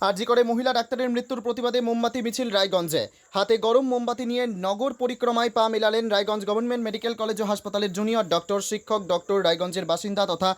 আরজি করে মহিলা ডাক্তারের মৃত্যুর প্রতিবাদে মোমবাতি মিছিল রায়গঞ্জে। হাতে গরম মোমবাতি নিয়ে নগর পরিক্রমায় পা মেলালেন রায়গঞ্জ গভর্নমেন্ট মেডিকেল কলেজ ও হাসপাতালের জুনিয়র ডক্টর, শিক্ষক ডক্টর, রায়গঞ্জের বাসিন্দা তথা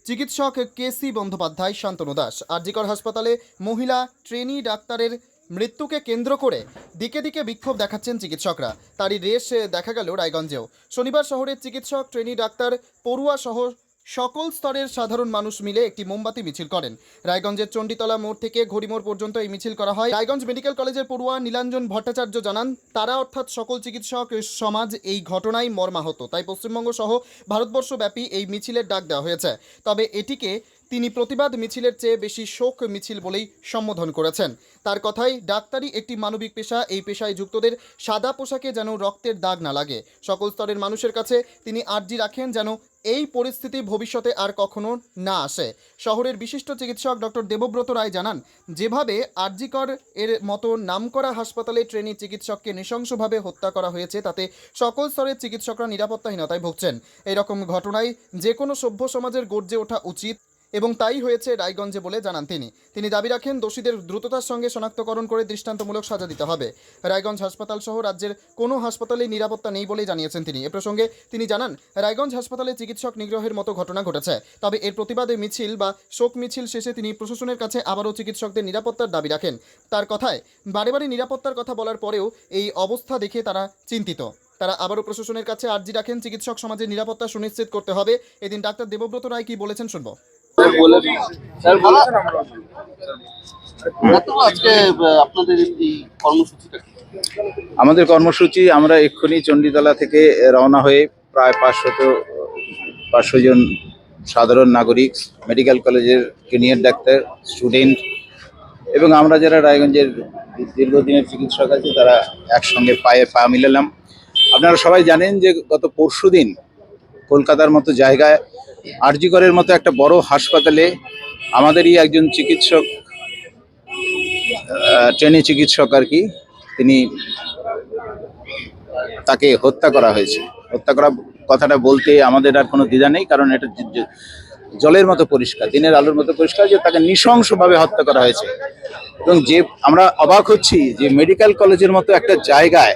চিকিৎসক কেসি বন্দ্যোপাধ্যায়, শান্তনু দাস। আরজিকর হাসপাতালে মহিলা ট্রেনি ডাক্তারের মৃত্যুকে কেন্দ্র করে দিকে দিকে বিক্ষোভ দেখাচ্ছেন চিকিৎসকরা। তারই রেশ দেখা গেল রায়গঞ্জেও। শনিবার শহরের চিকিৎসক, ট্রেনি ডাক্তার, পড়ুয়া সহ সকল স্তরের সাধারণ মানুষ মিলে একটি মোমবাতি মিছিল করেন। রায়গঞ্জের চণ্ডীতলা মোড় থেকে ঘড়িমোড় পর্যন্ত এই মিছিল করা হয়। রায়গঞ্জ মেডিকেল কলেজের পড়ুয়া নীলাঞ্জন ভট্টাচার্য জানান, তারা অর্থাৎ সকল চিকিৎসক সমাজ এই ঘটনায় মর্মাহত, তাই পশ্চিমবঙ্গ সহ ভারতবর্ষব্যাপী এই মিছিলের ডাক দেওয়া হয়েছে। তবে এটিকে তিনি প্রতিবাদ মিছিলের চেয়ে বেশি শোক মিছিল বলেই সম্বোধন করেছেন। তার কথায়, ডাক্তারি একটি মানবিক পেশা, এই পেশায় যুক্তদের সাদা পোশাকে যেন রক্তের দাগ না লাগে। সকল স্তরের মানুষের কাছে তিনি আর্জি রাখেন যেন এই পরিস্থিতি ভবিষ্যতে আর কখনো না আসে। শহরের বিশিষ্ট চিকিৎসক ডক্টর দেবব্রত রায় জানান, যেভাবে আরজিকর এর মতো নামকরা হাসপাতালে ট্রেনি চিকিৎসককে নৃশংসভাবে হত্যা করা হয়েছে, তাতে সকল স্তরের চিকিৎসকরা নিরাপত্তাহীনতায় ভুগছেন। এরকম ঘটনায় যে কোনো সভ্য সমাজের গর্জে ওঠা উচিত এবং তাই হয়েছে রায়গঞ্জে বলে জানান তিনি দাবি রাখেন, দোষীদের দ্রুততার সঙ্গে শনাক্তকরণ করে দৃষ্টান্তমূলক সাজা দিতে হবে। রায়গঞ্জ হাসপাতাল সহ রাজ্যের কোনো হাসপাতালেই নিরাপত্তা নেই বলেই জানিয়েছেন তিনি। এ প্রসঙ্গে তিনি জানান, রায়গঞ্জ হাসপাতালে চিকিৎসক নিগ্রহের মতো ঘটনা ঘটেছে। তবে এর প্রতিবাদে মিছিল বা শোক মিছিল শেষে তিনি প্রশাসনের কাছে আবারও চিকিৎসকদের নিরাপত্তার দাবি রাখেন। তার কথায়, বারে বারে নিরাপত্তার কথা বলার পরেও এই অবস্থা দেখে তারা চিন্তিত। তারা আবারও প্রশাসনের কাছে আর্জি রাখেন, চিকিৎসক সমাজের নিরাপত্তা সুনিশ্চিত করতে হবে। এদিন ডাক্তার দেবব্রত রায় কি বলেছেন শুনবো। আমাদের কর্মসূচি, আমরা এক্ষুনি চণ্ডীতলা থেকে রওনা হয়ে প্রায় 500 জন সাধারণ নাগরিক, মেডিকেল কলেজের জুনিয়র ডাক্তার, স্টুডেন্ট এবং আমরা যারা রায়গঞ্জের দীর্ঘদিনের চিকিৎসক আছে তারা একসঙ্গে পায়ে পা মিলালাম। আপনারা সবাই জানেন যে গত পরশুদিন কলকাতার মতো জায়গায় আরজি করের মতো একটা বড় হাসপাতালে আমাদেরই একজন চিকিৎসক, ট্রেনি চিকিৎসক আর কি, তাকে হত্যা করা হয়েছে। হত্যা করা কথাটা বলতে আমাদের আর কোনো দ্বিধা নেই, কারণ এটা জলের মতো পরিষ্কার, দিনের আলোর মতো পরিষ্কার যে তাকে নৃশংসভাবে হত্যা করা হয়েছে। এবং যে আমরা অবাক হচ্ছি যে মেডিকেল কলেজের মতো একটা জায়গায়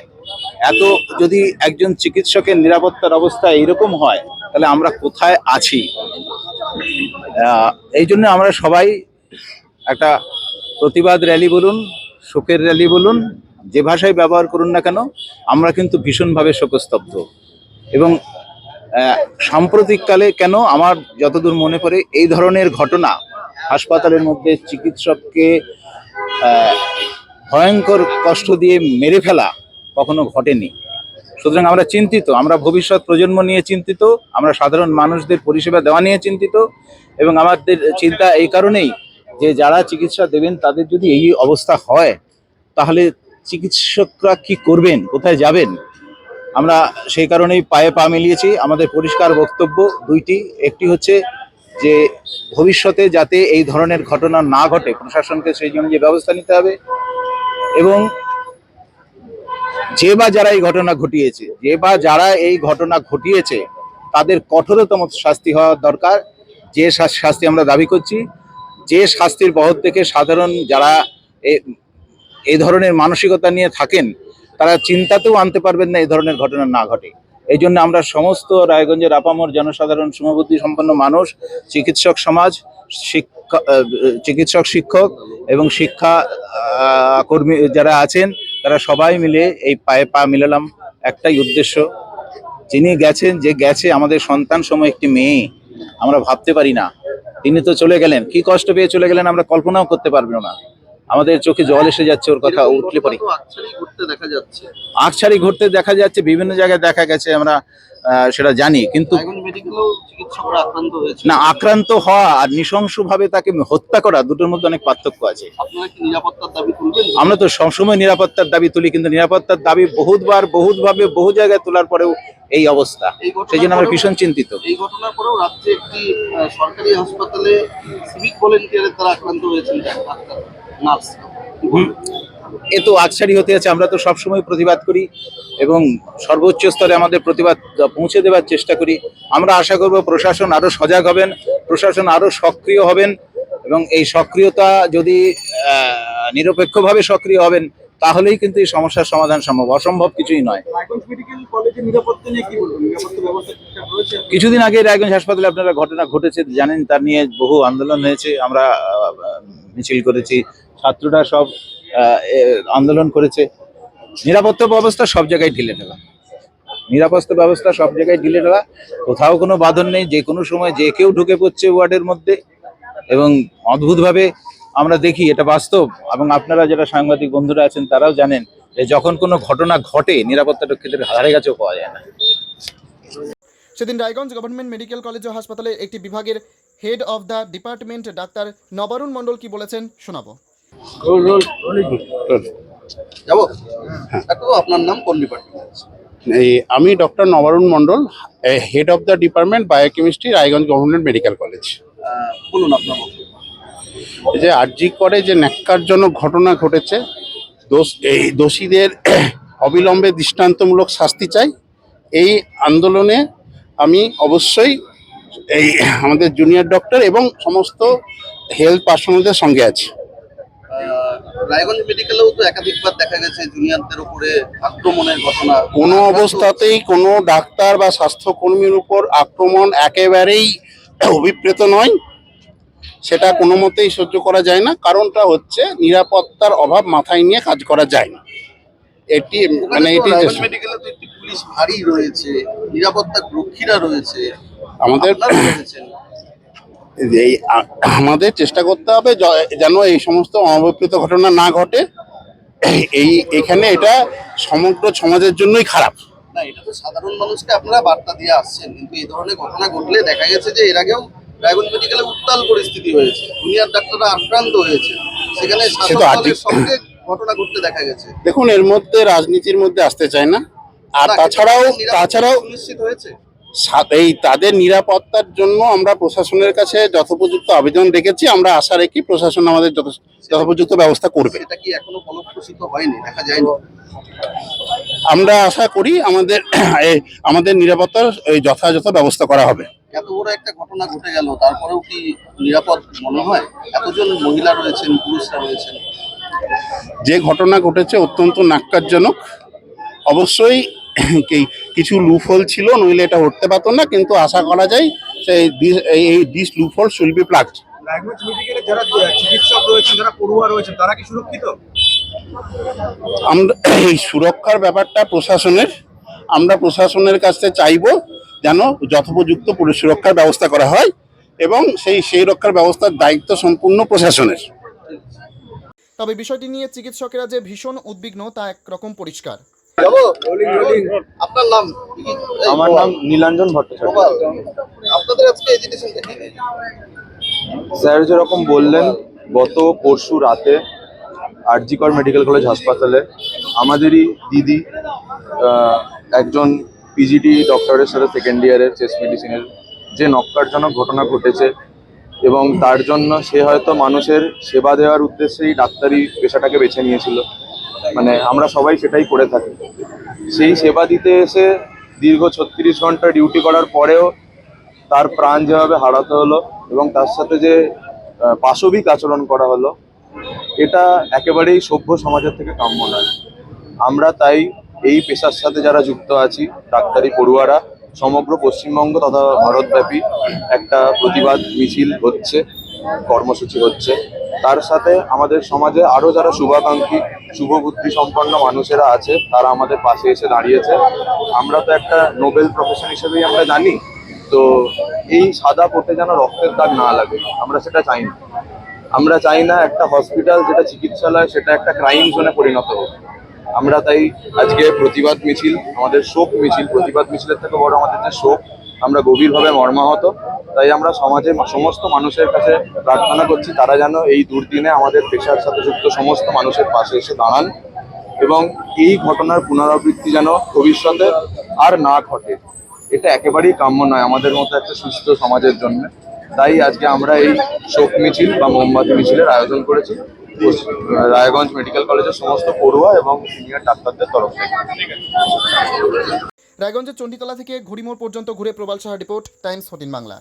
এত যদি একজন চিকিৎসকের নিরাপত্তার অবস্থা এইরকম হয়, তাহলে আমরা কোথায় আছি? এই জন্য আমরা সবাই একটা প্রতিবাদ র্যালি বলুন, শোকের র্যালি বলুন, যে ভাষায় ব্যবহার করুন না কেন, আমরা কিন্তু ভীষণভাবে শোকস্তব্ধ। এবং সাম্প্রতিককালে কেন আমার যতদূর মনে পড়ে, এই ধরনের ঘটনা হাসপাতালের মধ্যে চিকিৎসককে ভয়ঙ্কর কষ্ট দিয়ে মেরে ফেলা কখনো ঘটেনি। সুতরাং আমরা চিন্তিত, আমরা ভবিষ্যৎ প্রজন্ম নিয়ে চিন্তিত, আমরা সাধারণ মানুষদের পরিষেবা দেওয়া নিয়ে চিন্তিত। এবং আমাদের চিন্তা এই কারণেই যে যারা চিকিৎসা দেবেন তাদের যদি এই অবস্থা হয়, তাহলে চিকিৎসকরা কি করবেন, কোথায় যাবেন? আমরা সেই কারণেই পায়ে পা মিলিয়েছি। আমাদের পরিষ্কার বক্তব্য দুইটি, একটি হচ্ছে যে ভবিষ্যতে যাতে এই ধরনের ঘটনা না ঘটে, প্রশাসনকে সেই জন্য যে ব্যবস্থা নিতে হবে, এবং যারা এই ঘটনা ঘটিয়েছে তাদের কঠোরতম শাস্তি হওয়া দরকার। যে শাস্তি আমরা দাবি করছি, যে শাস্তির বহর থেকে সাধারণ যারা এই ধরনের মানসিকতা নিয়ে থাকেন তারা চিন্তাতেও আনতে পারবেন না এই ধরনের ঘটনা না ঘটে। এই জন্য আমরা সমস্ত রায়গঞ্জের আপামর জনসাধারণ, সমবুদ্ধি সম্পন্ন মানুষ, চিকিৎসক সমাজ, চিকিৎসক, শিক্ষক এবং শিক্ষা কর্মী যারা আছেন, তারা সবাই মিলে এই পায়ে পা মিলালাম একটাই উদ্দেশ্য। যিনি গেছেন, যে গেছে আমাদের সন্তান সময় একটি মেয়ে, আমরা ভাবতে পারি না। তিনি তো চলে গেলেন, কি কষ্ট পেয়ে চলে গেলেন আমরা কল্পনাও করতে পারবো না। আমাদের চোখে জল এসে যাচ্ছে ওর কথা উঠলে পরে। আকছারি ঘুরতে দেখা যাচ্ছে, বিভিন্ন জায়গায় দেখা গেছে, আমরা সেটা জানি। কিন্তু না, আক্রান্ত হওয়া আর নৃশংসভাবে তাকে হত্যা করা, দুটোর মধ্যে অনেক পার্থক্য আছে। আমরা তো সবসময় নিরাপত্তার দাবি তুলি, কিন্তু নিরাপত্তার দাবি বহুতভাবে বহু জায়গায় তোলার পরেও এই অবস্থা। সেই জন্য আমরা ভীষণ চিন্তিত। এই ঘটনার পরেও রাজ্যে একটি সরকারি হাসপাতালে সিভিক ভলেন্টিয়ারের দ্বারা আক্রান্ত হয়েছেন ডাক্তার, নার্স। এ তো আকছারি হতে আছে। আমরা তো সবসময় প্রতিবাদ করি এবং সর্বোচ্চ স্তরে আমাদের প্রতিবাদ পৌঁছে দেওয়ার চেষ্টা করি। আমরা আশা করব প্রশাসন আরো সজাগ হবেন, প্রশাসন আরো সক্রিয় হবেন এবং এই সক্রিয়তা যদি নিরপেক্ষভাবে সক্রিয় হবেন তাহলেই কিন্তু এই সমস্যার সমাধান সম্ভব, অসম্ভব কিছুই নয়। রায়গঞ্জ মেডিকেল কলেজের নিরাপত্তা নিয়ে কি বলবেন? নিরাপত্তা ব্যবস্থা ঠিকঠাক রয়েছে? কিছুদিন আগে রায়গঞ্জ হাসপাতালে আপনারা ঘটনা ঘটেছে জানেন, তার নিয়ে বহু আন্দোলন হয়েছে, আমরা মিছিল করেছি, ছাত্ররা সব আন্দোলন করেছে। নিরাপত্তা ব্যবস্থা সব জায়গায় ঢিলে ঢালা, নিরাপত্তা ব্যবস্থা সব জায়গায় ঢিলে ঢালা, কোথাও কোনো বাঁধন নেই, যে কোনো সময় যে কেউ ঢুকে পড়ছে ওয়ার্ডের মধ্যে। এবং অদ্ভুতভাবে আমরা দেখি, এটা বাস্তব, এবং আপনারা যারা সাংবাদিক বন্ধুরা আছেন তারাও জানেন যে যখন কোনো ঘটনা ঘটে নিরাপত্তা রক্ষীদের ধারে কাছেও পাওয়া যায় না। সেদিন রায়গঞ্জ গভর্নমেন্ট মেডিকেল কলেজ ও হাসপাতালের একটি বিভাগের head of the department doctor Nabarun Mondal কি বলেছেন শোনাবো। যাবো একটু, আপনার নাম, কোন ডিপার্টমেন্ট? আমি doctor Nabarun Mondal, head of the department biochemistry, Raiganj government medical college. বলুন আপনার বক্তব্য। এই যে আরজি করে যে ন্যাক্কারজনক ঘটনা ঘটেছে, এই দোষীদের অবিলম্বে দৃষ্টান্তমূলক শাস্তি চাই। এই আন্দোলনে আমি অবশ্যই এই আমাদের জুনিয়র ডক্টর এবং সমস্ত হেলথ পার্সোনালদের সঙ্গে আছি। রায়গঞ্জ মেডিকেলেও তো একাধিকবার দেখা গেছে জুনিয়রদের উপরে আক্রমণের ঘটনা। কোনো অবস্থাতেই কোনো ডাক্তার বা স্বাস্থ্যকর্মীর উপর আক্রমণ একেবারেই অভিপ্রেত নয়, সেটা কোনো মতেই সহ্য করা যায় না। কারণটা হচ্ছে নিরাপত্তার অভাব মাথায় নিয়ে কাজ করা যায় না। এটি মানে এটি রায়গঞ্জ মেডিকেলে তো একটি পুলিশ ফাঁড়ি রয়েছে, নিরাপত্তা রক্ষীরা রয়েছে, আমাদের আপনারা রয়েছেন। আমাদের চেষ্টা করতে হবে যেন এই সমস্ত অনভিপ্রেত ঘটনা না ঘটে। এখানে এটা সমগ্র সমাজের জন্যই খারাপ। না, এটা তো সাধারণ মানুষকে আপনারা বার্তা দিয়ে আসছেন, কিন্তু এই ধরনের ঘটনা ঘটলে দেখা গেছে যে এর আগেও রায়গঞ্জ মেডিকেলে উত্তাল পরিস্থিতি হয়েছে, জুনিয়র ডাক্তাররা আক্রান্ত হয়েছে, সেখানে শাসক দলের সঙ্গে ঘটনা ঘটতে দেখা গেছে। দেখুন, এর মধ্যে রাজনীতির মধ্যে আসতে চায় না। আর না, তাছাড়াও সুনিশ্চিত হয়েছে। এই তাদের নিরাপত্তার জন্য আমরা প্রশাসনের কাছে যথোপযুক্ত আবেদন রেখেছি। আমরা আশা রাখি প্রশাসন আমাদের যথোপযুক্ত ব্যবস্থা করবে। সেটা কি এখনো ফলপ্রসূ হয়নি, দেখা যায়নি? আমরা আশা করি আমাদের নিরাপত্তার যথাযথ ব্যবস্থা করা হবে। এত বড় একটা ঘটনা ঘটে গেল, তারপরেও কি নিরাপদ মনে হয়? এতজন মহিলা রয়েছেন, পুরুষরা রয়েছেন। যে ঘটনা ঘটেছে অত্যন্ত ন্যাক্কারজনক। অবশ্যই কিছু লুফল ছিল, নইলে এটা উঠতে পারতো না, কিন্তু আশা করা যায় এই this loophole should be plugged. Raiganj মেডিকেলে যারা চিকিৎসক রয়েছেন, যারা পড়ুয়া রয়েছেন, তারা কি সুরক্ষিত? আমরা এই সুরক্ষার ব্যাপারটা প্রশাসনের, আমরা প্রশাসনের কাছে চাইবো যেন যথোপযুক্ত পুলিশ সুরক্ষার ব্যবস্থা করা হয়, এবং সেই রক্ষার ব্যবস্থার দায়িত্ব সম্পূর্ণ প্রশাসনের। তবে বিষয়টি নিয়ে চিকিৎসকেরা যে ভীষণ উদ্বিগ্ন তা একরকম পরিষ্কার। আপনার নাম? আমার নাম নীলাঞ্জন ভট্টাচার্য। আপনাদের আজকে এজিটেশন দেখে স্যার যেরকম বললেন, গত পরশু রাতে আরজি কর মেডিকেল কলেজ হাসপাতালে আমাদেরই দিদি একজন পিজিটি ডক্টরের সাথে সেকেন্ড ইয়ারের চেস্ট মেডিসিনের যে নক্কারজনক ঘটনা ঘটেছে, এবং তার জন্য সে হয়তো মানুষের সেবা দেওয়ার উদ্দেশ্যেই ডাক্তারি পেশাটাকে বেছে নিয়েছিল, মানে আমরা সবাই সেটাই করে থাকি। সেই সেবা দিতে এসে দীর্ঘ 36 ঘন্টা ডিউটি করার পরেও তার প্রাণ যেভাবে হারাতে হলো এবং তার সাথে যে পাশবিক আচরণ করা হলো, এটা একেবারেই সভ্য সমাজের থেকে কাম্য নয়। আমরা তাই এই পেশার সাথে যারা যুক্ত আছি, ডাক্তারি পড়ুয়ারা, সমগ্র পশ্চিমবঙ্গ তথা ভারতব্যাপী একটা প্রতিবাদ মিছিল হচ্ছে, কর্মসূচি হচ্ছে। তার সাথে আমাদের সমাজে আরও যারা শুভাকাঙ্ক্ষী, শুভবুদ্ধি সম্পন্ন মানুষেরা আছে, তারা আমাদের পাশে এসে দাঁড়িয়েছে। আমরা তো একটা নোবেল প্রফেশন হিসেবেই আমরা জানি, তো এই সাদা কোটে যেন রক্তের দাগ না লাগে, আমরা সেটা চাই না। আমরা চাই না একটা হসপিটাল যেটা চিকিৎসালয় সেটা একটা ক্রাইম জোনে পরিণত হোক। আমরা তাই আজকে প্রতিবাদ মিছিল, আমাদের শোক মিছিল, প্রতিবাদ মিছিলের থেকে বড় আমাদের যে শোক, আমরা গভীরভাবে মর্মাহত। তাই আমরা সমাজের সমস্ত মানুষের কাছে প্রার্থনা করছি তারা যেন এই দুর্দিনে আমাদের পেশার সাথে যুক্ত সমস্ত মানুষের পাশে এসে দাঁড়ান, এবং এই ঘটনার পুনরাবৃত্তি যেন ভবিষ্যতে আর না ঘটে। এটা একেবারেই কাম্য নয় আমাদের মতো একটা সুস্থ সমাজের জন্য। তাই আজকে আমরা এই শোক মিছিল বা মোমবাতি মিছিলের আয়োজন করেছি রায়গঞ্জ মেডিকেল কলেজের সমস্ত পড়ুয়া এবং সিনিয়র ডাক্তারদের তরফ থেকে। রায়গঞ্জের চণ্ডীতলা থেকে ঘুড়িমোড় পর্যন্ত ঘুরে প্রবাল সাহা রিপোর্ট, টাইমস 14 বাংলা।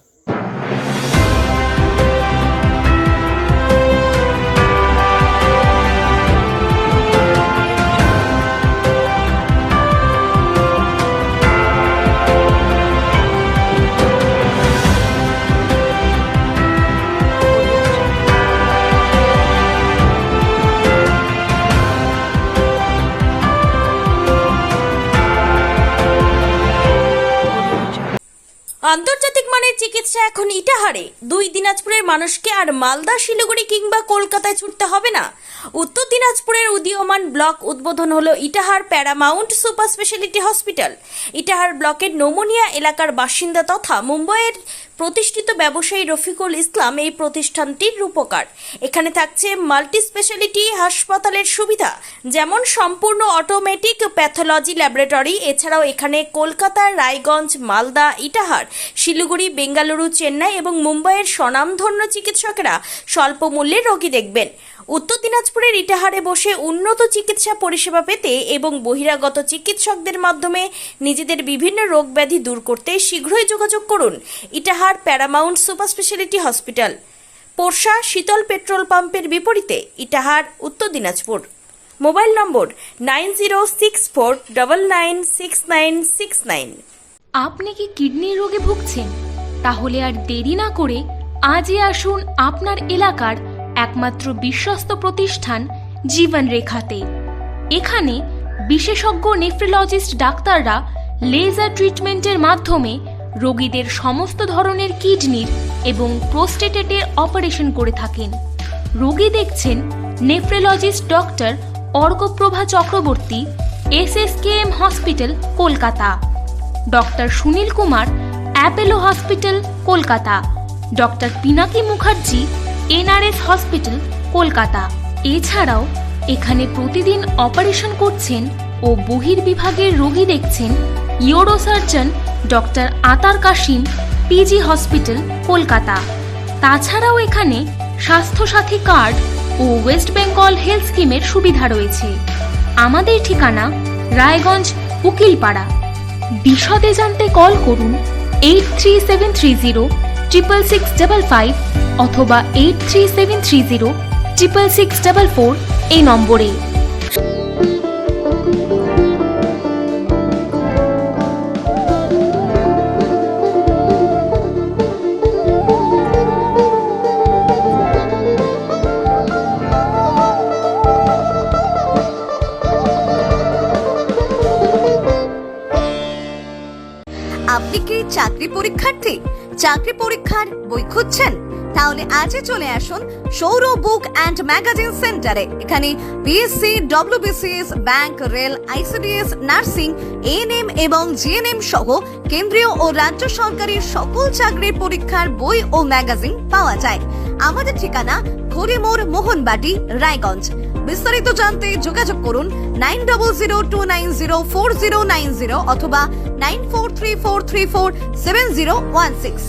আন্তর্জাতিক মানের চিকিৎসা এখন ইটাহারে। 2 দিনাজপুরের মানুষকে আর মালদা, শিলিগুড়ি কিংবা কলকাতায় ছুটতে হবে না। উত্তর দিনাজপুরের উদীয়মান ব্লক উদ্বোধন হলো Itahar paramount super speciality hospital. Itahar ব্লকের নোমনিয়া এলাকার বাসিন্দা তথা মুম্বাইয়ের প্রতিষ্ঠিত ব্যবসায়ী রফিকুল ইসলাম এই প্রতিষ্ঠানটির রূপকার। এখানে থাকছে মাল্টি স্পেশালিটি হাসপাতালের সুবিধা, যেমন সম্পূর্ণ অটোমেটিক প্যাথোলজি ল্যাবরেটরি। এছাড়াও এখানে কলকাতা, রায়গঞ্জ, মালদা, ইটাহার, শিলিগুড়ি, বেঙ্গালুরু, চেন্নাই এবং মুম্বাইয়ের স্বনামধন্য চিকিৎসকেরা স্বল্প মূল্যে রোগী দেখবেন। উত্তর দিনাজপুরের ইটাহারে বসে উন্নত চিকিৎসা পরিষেবা পেতে এবং বহিরাগত চিকিৎসকদের মাধ্যমে নিজেদের বিভিন্ন রোগ ব্যাধি দূর করতে শীঘ্রই যোগাযোগ করুন Itahar paramount super speciality hospital, Porsha Shital petrol পাম্পের বিপরীতে, ইটাহার, উত্তর দিনাজপুর। মোবাইল নম্বর 9064996969। আপনি কি কিডনি রোগে ভুগছেন? তাহলে আর দেরি না করে আজই আসুন আপনার এলাকার একমাত্র বিশ্বস্ত প্রতিষ্ঠান জীবন রেখাতে। এখানে বিশেষজ্ঞ নেফ্রোলজিস্ট ডাক্তাররা লেজার ট্রিটমেন্টের মাধ্যমে রোগীদের সমস্ত ধরনের কিডনির এবং প্রোস্টেটের অপারেশন করে থাকেন। রোগী দেখছেন nephrologist doctor Arkaprava Chakraborty, SSKM hospital, Kolkata. Doctor Sunil Kumar, Apollo hospital, Kolkata. Doctor Pinaki Mukherjee, NRS hospital, Kolkata. এছাড়াও এখানে প্রতিদিন অপারেশন করছেন ও বহির্বিভাগের রোগী দেখছেন ইউরোসার্জন ডক্টর আতার কাশিম, PG হসপিটাল, কলকাতা। তাছাড়াও এখানে স্বাস্থ্যসাথী কার্ড ও ওয়েস্ট বেঙ্গল হেলথ স্কিমের সুবিধা রয়েছে। আমাদের ঠিকানা রায়গঞ্জ, উকিলপাড়া। বিশদে জানতে কল করুন 8373066655 অথবা 8373066644 এই নম্বরে। আপনি কি চাকরি পরীক্ষার্থী? চাকরি পরীক্ষার বই খুঁজছেন? তাহলে আজই চলে আসুন সৌর বুক অ্যান্ড ম্যাগাজিন সেন্টারে। এখানে BSc, WBCS, bank, rail, ICDS, nursing, ANM এবং GNM সহ কেন্দ্রীয় ও রাজ্য সরকারের সকল চাকরির পরীক্ষার বই ও ম্যাগাজিন পাওয়া যায়। আমাদের ঠিকানা ঘড়িমোড়, মোহনবাটি, রায়গঞ্জ। বিস্তারিত জানতে যোগাযোগ করুন 9002904090 অথবা 9434347016।